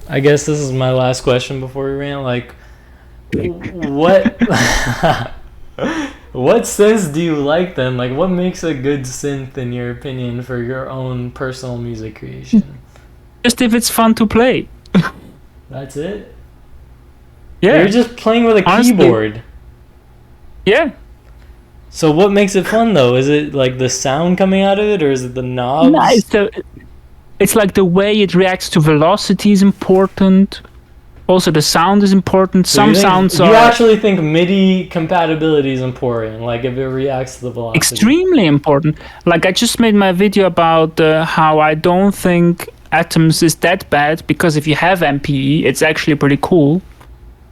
I guess this is my last question before we rant. Like, what what synths do you like then? Like, what makes a good synth in your opinion for your own personal music creation? Just if it's fun to play. That's it? Yeah. You're just playing with a Honestly, keyboard. Yeah. So what makes it fun though? Is it like the sound coming out of it, or is it the knobs? Nice. It's like the way it reacts to velocity is important. Also, the sound is important. So Some sounds you are actually think MIDI compatibility is important, like if it reacts to the velocity. extremely important. Like I just made my video about how I don't think Atoms is that bad, because if you have MPE, it's actually pretty cool.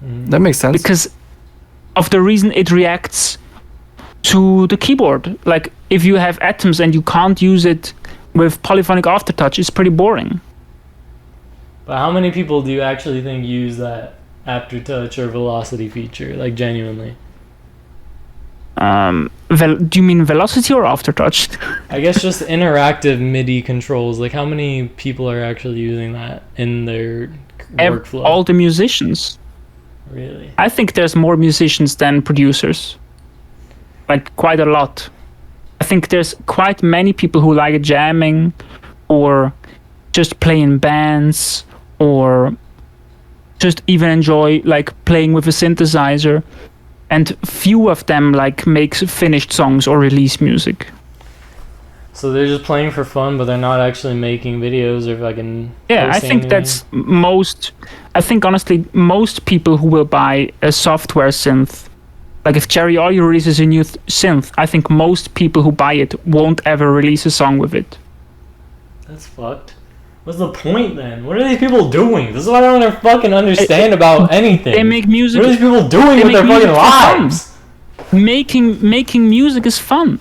That makes sense. Because of the reason it reacts to the keyboard. Like if you have Atoms and you can't use it with polyphonic aftertouch, it's pretty boring. But how many people do you actually think use that aftertouch or velocity feature, like genuinely? Do you mean velocity or aftertouch? I guess just interactive MIDI controls. Like how many people are actually using that in their workflow? All the musicians. Really? I think there's more musicians than producers. Like quite a lot. I think there's quite many people who like jamming or just play in bands or just even enjoy like playing with a synthesizer, and few of them like make finished songs or release music. So they're just playing for fun, but they're not actually making videos or fucking. Yeah, I think that's most. I think honestly, most people who will buy a software synth, like if Cherry Audio releases a new synth, I think most people who buy it won't ever release a song with it. That's fucked. What's the point then? What are these people doing? This is what I don't fucking understand about anything. They make music. What are these people doing with their fucking lives? Making music is fun.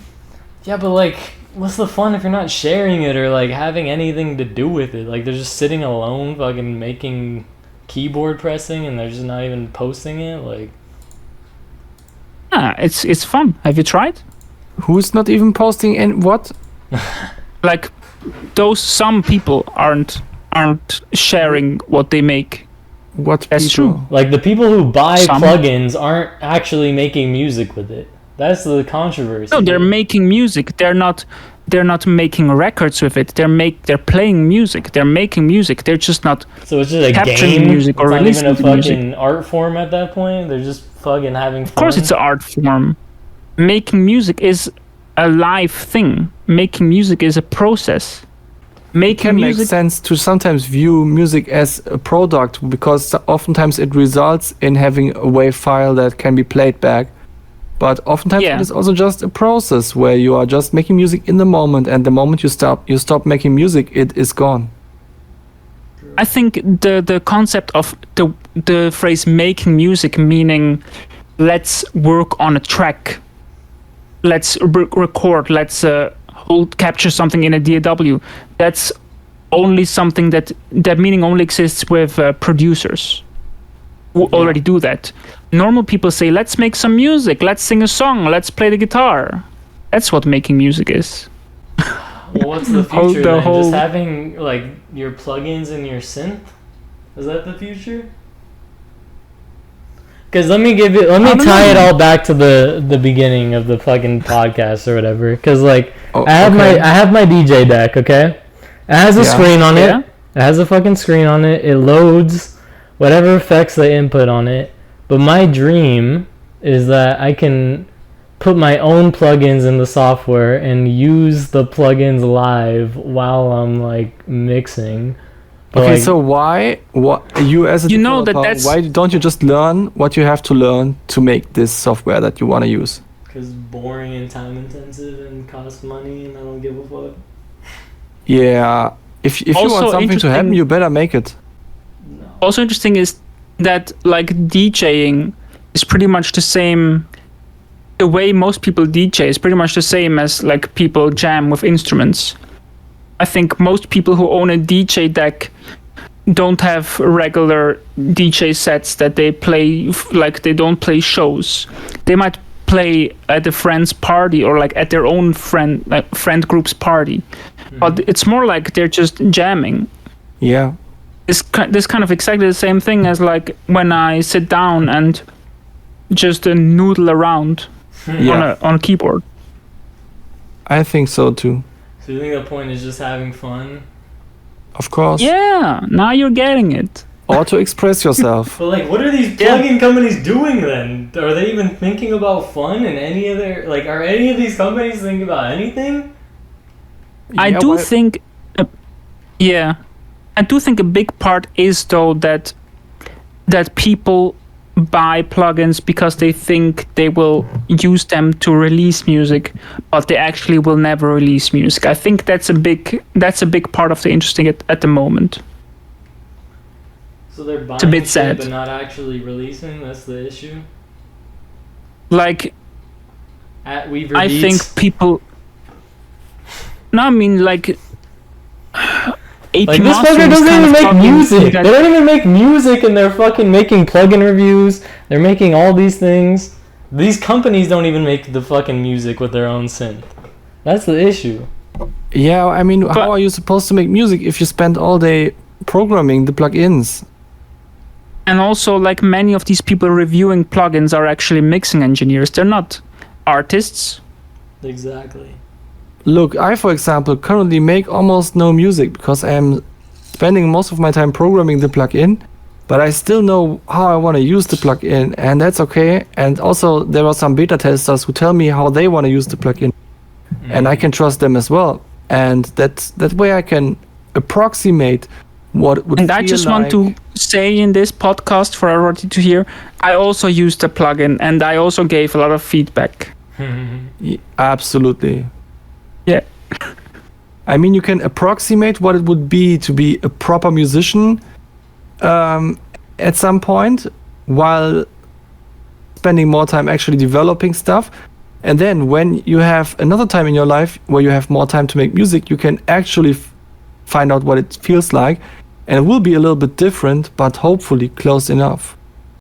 Yeah, but like, what's the fun if you're not sharing it or like having anything to do with it? Like they're just sitting alone, fucking making keyboard pressing, and they're just not even posting it. Like, it's fun. Have you tried? Who's not even posting and what? Like, some people aren't sharing what they make. What That's people? true. Like the people who buy Some. plugins aren't actually making music with it. That's the controversy. No, they're making music. They're not making records with it. They're playing music. They're making music. They're just not. So it's just a capturing game. music or it's not even a releasing fucking music. art form at that point. They're just fucking having fun. Of course, it's an art form. Making music is a live thing. Making music is a process. It Making can make music. sense to sometimes view music as a product, because oftentimes it results in having a WAV file that can be played back. But oftentimes Yeah. it is also just a process where you are just making music in the moment, and the moment you stop making music, it is gone. I think the concept of the phrase making music, meaning let's work on a track, let's record, let's capture something in a DAW. That's only something that meaning only exists with producers who already do that. Normal people say, let's make some music, let's sing a song, let's play the guitar. That's what making music is. Well, what's the future then? Just having like your plugins in your synth? Is that the future? Because let me tie it all back to the beginning of the fucking podcast or whatever. Because like I have my DJ deck, okay? It has a screen on it. Yeah. It has a fucking screen on it. It loads whatever effects they input on it. But my dream is that I can put my own plugins in the software and use the plugins live while I'm like mixing. But Okay, like, so why you as a You know that developer, that's- why don't you just learn what you have to learn to make this software that you want to use? because boring and time intensive and costs money and I don't give a fuck. Yeah, if you Also want something to happen, interesting- you better make it. No. Also interesting is that like DJing is pretty much the same. The way most people DJ is pretty much the same as like people jam with instruments. I think most people who own a DJ deck don't have regular DJ sets that they play, like they don't play shows. They might play at a friend's party or like at their own friend group's party. But it's more like they're just jamming. Yeah, this kind of exactly the same thing as like when I sit down and just noodle around on a keyboard. I think so too. So you think the point is just having fun? Of course. Yeah, now you're getting it. Or to express yourself. But like, what are these plugin companies doing then? Are they even thinking about fun in any of their like? Are any of these companies thinking about anything? I do think a big part is though that people buy plugins because they think they will use them to release music, but they actually will never release music. I think that's a big part of the interesting at the moment. So they're buying It's a bit shit sad. but not actually releasing. That's the issue. Like, At Weaver I Beats. think people. No, I mean like. AP Like, this Mastering fucker is doesn't kind even of make plugin music. that- They don't even make music, and they're fucking making plugin reviews. They're making all these things. These companies don't even make the fucking music with their own synth. That's the issue. Yeah, I mean, But- how are you supposed to make music if you spend all day programming the plugins? And also, like many of these people reviewing plugins are actually mixing engineers. They're not artists. Exactly. Look, I, for example, currently make almost no music because I am spending most of my time programming the plugin, but I still know how I want to use the plugin, and that's okay. And also, there are some beta testers who tell me how they want to use the plugin, and I can trust them as well. And that way I can approximate what it would And feel I just like. want to say in this podcast for everybody to hear, I also used the plugin and I also gave a lot of feedback. Absolutely. Yeah. I mean, you can approximate what it would be to be a proper musician at some point while spending more time actually developing stuff. And then when you have another time in your life where you have more time to make music, you can actually find out what it feels like. And it will be a little bit different, but hopefully close enough.